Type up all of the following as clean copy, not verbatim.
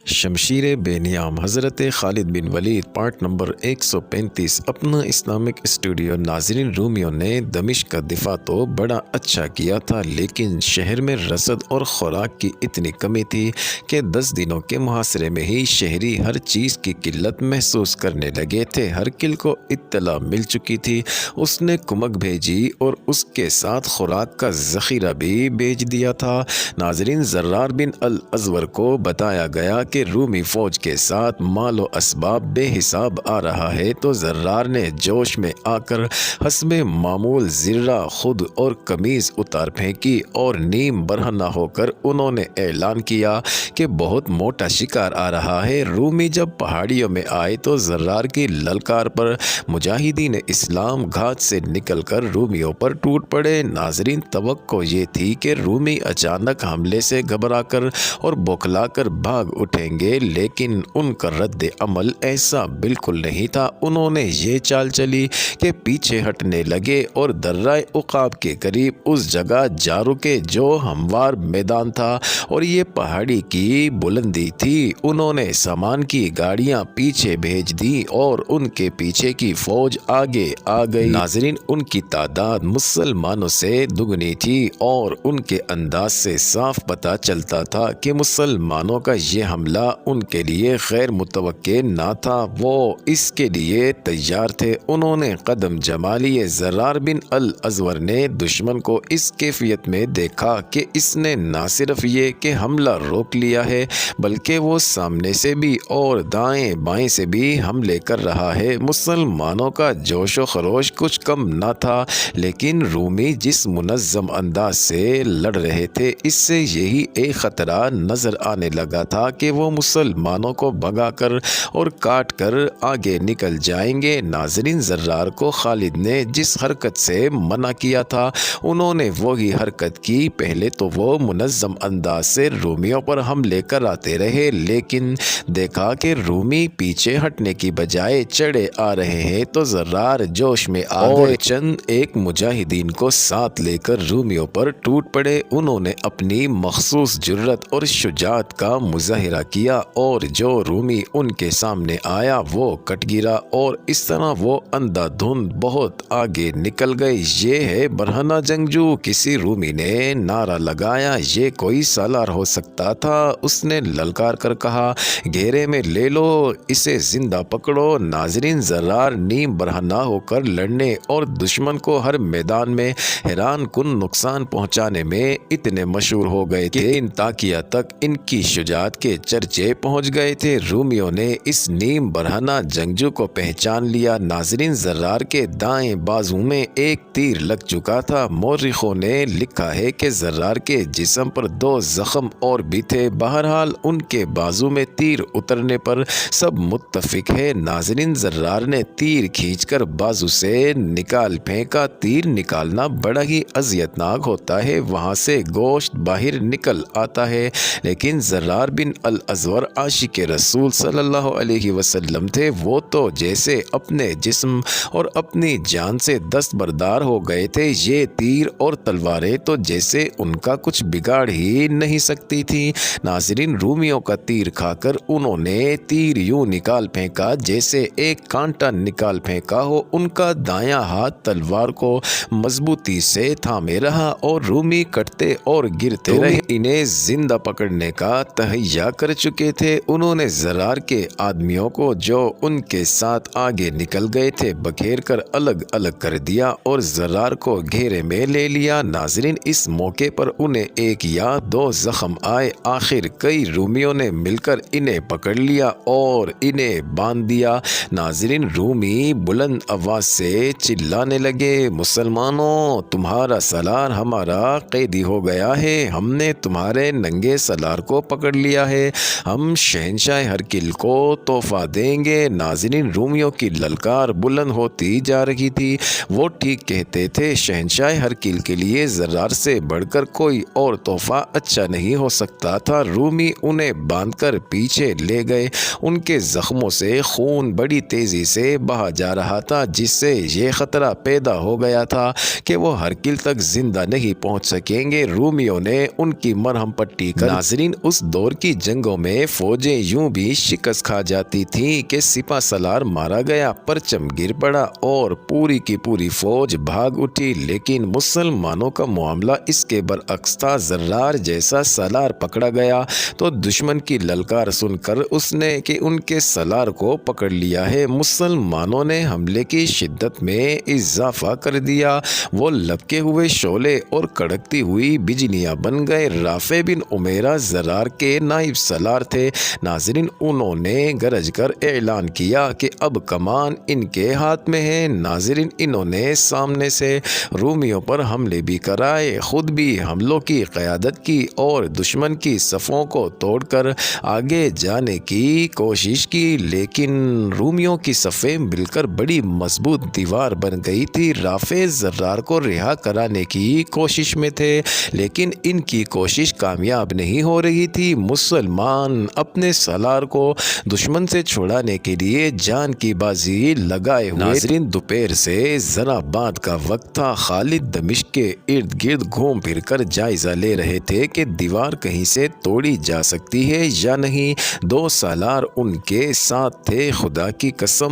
شمشیر بے نیام حضرت خالد بن ولید part number 135 اپنا اسلامک اسٹوڈیو۔ ناظرین، رومیوں نے دمشق کا دفاع تو بڑا اچھا کیا تھا، لیکن شہر میں رسد اور خوراک کی اتنی کمی تھی کہ 10 دنوں کے محاصرے میں ہی شہری ہر چیز کی قلت محسوس کرنے لگے تھے۔ ہرکل کو اطلاع مل چکی تھی، اس نے کمک بھیجی اور اس کے ساتھ خوراک کا ذخیرہ بھی بھیج دیا تھا۔ ناظرین، زرار بن الازور کو بتایا گیا کہ رومی فوج کے ساتھ مال و اسباب بے حساب آ رہا ہے، تو زرار نے جوش میں آ کر حسب معمول زرہ خود اور قمیض اتار پھینکی اور نیم برہنہ ہو کر انہوں نے اعلان کیا کہ بہت موٹا شکار آ رہا ہے۔ رومی جب پہاڑیوں میں آئے تو زرار کی للکار پر مجاہدین اسلام گھات سے نکل کر رومیوں پر ٹوٹ پڑے۔ ناظرین، توقع یہ تھی کہ رومی اچانک حملے سے گھبرا کر اور بوکھلا کر بھاگ اٹھیں گے، لیکن ان کا رد عمل ایسا بالکل نہیں تھا۔ انہوں نے یہ چال چلی کہ پیچھے ہٹنے لگے اور درہ عقاب کے قریب اس جگہ جا رکے جو ہموار میدان تھا اور یہ پہاڑی کی بلندی تھی۔ انہوں نے سامان کی گاڑیاں پیچھے بھیج دیں اور ان کے پیچھے کی فوج آگے آ گئی۔ ناظرین، ان کی تعداد مسلمانوں سے دگنی تھی اور ان کے انداز سے صاف پتہ چلتا تھا کہ مسلمانوں کا یہ حملہ ان کے لیے غیر متوقع نہ تھا، وہ اس کے لیے تیار تھے۔ انہوں نے قدم جما لیے۔ زرار بن الازور نے دشمن کو اس کیفیت میں دیکھا کہ اس نے نہ صرف یہ کہ حملہ روک لیا ہے، بلکہ وہ سامنے سے بھی اور دائیں بائیں سے بھی حملے کر رہا ہے۔ مسلمانوں کا جوش و خروش کچھ کم نہ تھا، لیکن رومی جس منظم انداز سے لڑ رہے تھے، اس سے یہی ایک خطرہ نظر آنے لگا تھا کہ وہ مسلمانوں کو بھگا کر اور کاٹ کر آگے نکل جائیں گے۔ ناظرین، زرار کو خالد نے جس حرکت سے منع کیا تھا، انہوں نے وہی حرکت کی۔ پہلے تو وہ منظم انداز سے رومیوں پر حملے کراتے رہے، لیکن دیکھا کہ رومی پیچھے ہٹنے کی بجائے چڑھے آ رہے ہیں تو زرار جوش میں آ گئے، چند ایک مجاہدین کو ساتھ لے کر رومیوں پر ٹوٹ پڑے۔ انہوں نے اپنی مخصوص جرأت اور شجاعت کا مظاہرہ کیا اور جو رومی ان کے سامنے آیا وہ کٹ گرا، اور اس طرح وہ اندھا دھند بہت آگے نکل گئے۔ یہ ہے برہنہ جنگجو، کسی رومی نے نعرہ لگایا۔ یہ کوئی سالار ہو سکتا تھا، اس نے للکار کر کہا، گھیرے میں لے لو، اسے زندہ پکڑو۔ ناظرین، زرار نیم برہنہ ہو کر لڑنے اور دشمن کو ہر میدان میں حیران کن نقصان پہنچانے میں اتنے مشہور ہو گئے کہ ان تاکیہ تک ان کی شجاعت کے چرچے پہنچ گئے تھے۔ رومیوں نے اس نیم برہنہ جنگجو کو پہچان لیا۔ ناظرین، زرار کے دائیں بازو میں ایک تیر لگ چکا تھا۔ مورخوں نے لکھا ہے کہ زرار کے جسم پر 2 زخم اور بھی تھے۔ بہرحال ان کے بازو میں تیر اترنے پر سب متفق ہے۔ ناظرین، زرار نے تیر کھینچ کر بازو سے نکال پھینکا۔ تیر نکالنا بڑا ہی اذیتناک ہوتا ہے، وہاں سے گوشت باہر نکل آتا ہے، لیکن زرار بن الازور عاشق رسول صلی اللہ علیہ وسلم تھے۔ وہ تو جیسے اپنے جسم اور اپنی جان سے دستبردار ہو گئے تھے، یہ تیر اور تلواریں تو جیسے ان کا کچھ بگاڑ ہی نہیں سکتی تھی۔ ناظرین، رومیوں کا تیر کھا کر انہوں نے تیر یوں نکال پھینکا جیسے ایک کانٹا نکال پھینکا ہو۔ ان کا دایاں ہاتھ تلوار کو مضبوطی سے تھامے رہا اور رومی کٹتے اور گرتے رہے، انہیں زندہ پکڑنے کا تہیا کر چکے تھے۔ انہوں نے زرار کے آدمیوں کو جو ان کے ساتھ آگے نکل گئے تھے بکھیر کر الگ الگ کر دیا اور زرار کو گھیرے میں لے لیا۔ ناظرین، اس موقع پر انہیں 1 یا 2 زخم آئے، آخر کئی رومیوں نے مل کر انہیں پکڑ لیا اور انہیں باندھ دیا۔ ناظرین، رومی بلند آواز سے چلانے لگے، مسلمانوں، تمہارا سالار ہمارا قیدی ہو گیا ہے، ہم نے تمہارے ننگے سالار کو پکڑ لیا ہے، ہم شہنشاہ ہرکل کو تحفہ دیں گے۔ ناظرین، رومیوں کی للکار بلند ہوتی جا رہی تھی۔ وہ ٹھیک کہتے تھے، شہنشاہ ہرکل کے لیے زرار سے بڑھ کر کوئی اور تحفہ اچھا نہیں ہو سکتا تھا۔ رومی انہیں باندھ کر پیچھے لے گئے۔ ان کے زخموں سے خون بڑی تیزی سے بہا جا رہا تھا، جس سے یہ خطرہ پیدا ہو گیا تھا کہ وہ ہرکل تک زندہ نہیں پہنچ سکیں گے۔ رومیوں نے ان کی مرہم پٹی کر ناظرین، اس دور کی جنگوں में फौजें यूं भी शिकस्त खा जाती थीं कि सिपा सलार मारा गया, परचम गिर पड़ा और पूरी की पूरी फौज भाग उठी। लेकिन मुसलमानों का मामला इसके बरअक्स था। जर्रार जैसा सलार पकड़ा गया तो दुश्मन की ललकार सुनकर उसने कि उनके सलार को पकड़ लिया है। मुसलमानों ने हमले की शिद्दत में इजाफा कर दिया। वो लपके हुए शोले और कड़कती हुई बिजलियां बन गए। राफे बिन उमेरा जरार के नाइब सलार थे। नाज़रीन, उन्होंने गरज कर ऐलान किया कि अब कमान इनके हाथ में है। नाज़रीन, इन्होंने सामने से रूमियों पर हमले भी कराए, खुद भी हमलों की क़यादत की और दुश्मन की सफ़ों को तोड़कर आगे जाने की कोशिश की। लेकिन रूमियों की सफ़ें मिलकर बड़ी मजबूत दीवार बन गई थी। राफे जर्रार को रिहा कराने की कोशिश में थे, लेकिन इनकी कोशिश कामयाब नहीं हो रही थी। मुसलमान अपने सलार को दुश्मन से छुड़ाने के लिए जान की बाजी लगाए हुए। नाज़रीन, दोपहर से जरा बाद का वक्त था। खालिद दमिश्क के इर्द गिर्द घूम फिर कर जायजा ले रहे थे कि दीवार कहीं से तोड़ी जा सकती है या नहीं। दो सालार उनके साथ थे। खुदा की कसम,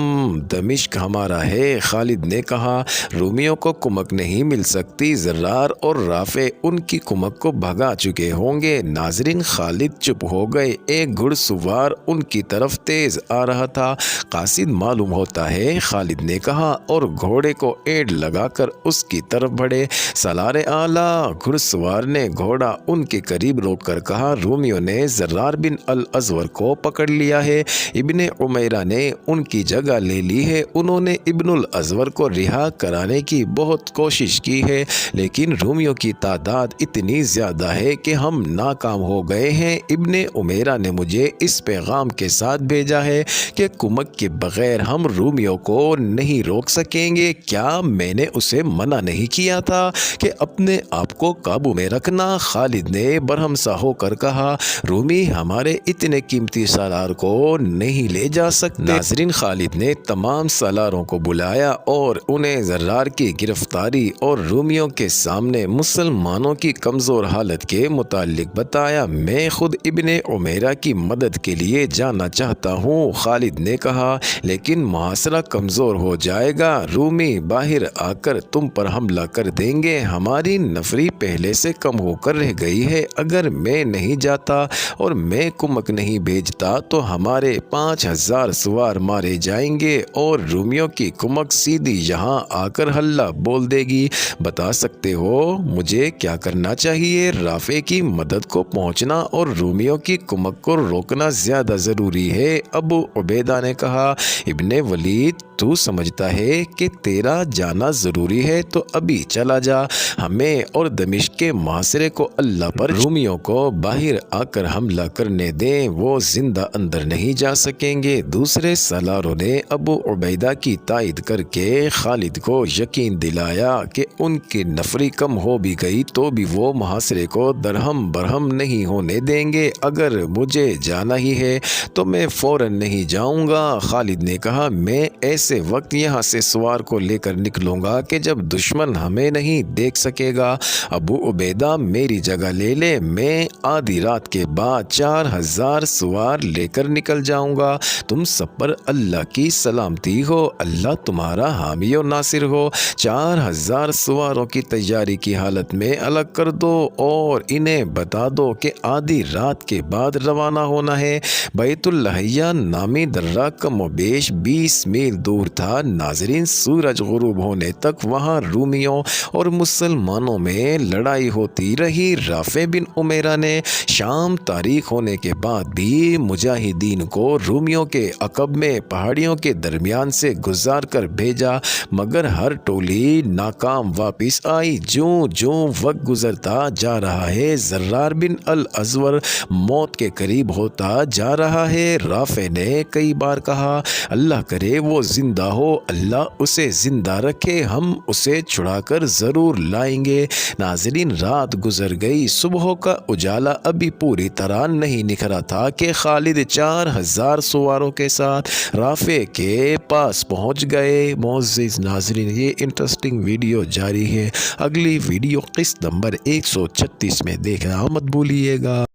दमिश्क हमारा है, खालिद ने कहा। रूमियों को कुमक नहीं मिल सकती। जर्रार और राफे उनकी कुमक को भगा चुके होंगे। नाज़रीन, खालिद चुप हो गए। एक घुड़सवार उनकी तरफ तेज आ रहा था। कासिद मालूम होता है, खालिद ने कहा और घोड़े को एड़ लगाकर उसकी तरफ बढ़े। सलार आला, घुड़सवार ने घोड़ा उनके करीब रोक कर कहा। रूमियों ने जर्रार बिन अल अज़वर को पकड़ लिया है। इब्ने उमैरा ने उनकी जगह ले ली है। उन्होंने इब्नुल अज़वर को रिहा कराने की बहुत कोशिश की है, लेकिन रूमियों की तादाद इतनी ज़्यादा है कि हम नाकाम हो गए हैं। इब्ने उमैरा ने मुझे इस पैगाम के साथ भेजा है कि कुमक के बगैर हम रूमियों को नहीं रोक सकेंगे। क्या मैंने उसे मना नहीं किया था कि अपने आप को काबू में रखना? खालिद ने बरहमसा होकर कहा। रूमी हमारे इतने कीमती सलार को नहीं ले जा सकते। नाज़रीन, खालिद ने तमाम सलारों को बुलाया और उन्हें जर्रार की गिरफ्तारी और रूमियों के सामने मुसलमानों की कमज़ोर हालत के मुतालिक बताया। मैं खुद इब्ने उमैरा की मदद के लिए जाना चाहता हूँ, खालिद ने कहा, लेकिन मुहासरा कमज़ोर हो जाएगा। रूमी बाहर आकर तुम पर हमला कर देंगे। हमारी नफरी पहले से कम होकर रह गई है। अगर मैं नहीं जाता और मैं कुमक नहीं भेजता तो हमारे 5000 सवार मारे जाएंगे और रूमियों की कुमक सीधी यहाँ आकर हल्ला बोल देगी। बता सकते हो मुझे क्या करना चाहिए? राफे की मदद को पहुँचना और रूमियों की कुमक को रोकना ज़्यादा ज़रूरी है, अबू उबैदा ने कहा। इब्ने वलीद, तू समझता है कि तेरा जाना ज़रूरी है तो अभी चला जा। हमें और दमिश्क के मुहासरे को अल्लाह पर। रूमियों को बाहर आकर हमला करने दें, वो जिंदा अंदर नहीं जा सकेंगे। दूसरे सलारों ने अबू उबैदा की तायद करके खालिद को यकीन दिलाया कि उनकी नफरी कम हो भी गई तो भी वो मुहासरे को दरहम बरहम नहीं होने देंगे। अगर मुझे जाना ही है तो मैं फ़ौरन नहीं जाऊंगा, खालिद ने कहा। मैं ऐसे वक्त यहाँ से सवार को लेकर निकलूंगा कि जब दुश्मन हमें नहीं देख सकेगा। अबू उबैदा, मेरी जगह ले ले। मैं आधी रात के बाद 4000 सवार लेकर निकल जाऊंगा। तुम सब पर अल्लाह की सलामती हो, अल्लाह तुम्हारा हामी और नासिर हो। 4000 सवारों की तैयारी की हालत में अलग कर दो और इन्हें बता दो कि आधी रात के बाद रवाना होना है। बैतुल लहैया नामी दर्रा कमोबेश 20 मील दूर था। नाज़रीन, सूरज गुरूब होने तक वहाँ रूमियों और मुसलमानों में लड़ाई होती रही। राफे बिन उमैरा ने शाम तारीख होने के बाद भी मुजाहिदीन को रूमियों के अकब में पहाड़ियों के दरमियान से गुजार कर भेजा, मगर हर टोली नाकाम वापस आई। ज्यों ज्यों वक्त गुजरता जा रहा है, जर्रार बिन अल अज़वर मौत के करीब होता जा रहा है। राफे ने कई बार कहा, अल्लाह करे वो जिंदा हो, अल्लाह उसे जिंदा रखे, हम उसे छुड़ाकर ज़रूर लाएंगे। नाज़रीन, रात गुजर गई। सुबह का उजाला अभी पूरी तरह नहीं निखरा था कि खालिद 4000 सवारों के साथ राफे के पास पहुंच गए। मोअज़्ज़िज़ नाज़रीन, ये इंटरेस्टिंग वीडियो जारी है। अगली वीडियो किस्त नंबर 136 में देखना मत भूलिएगा।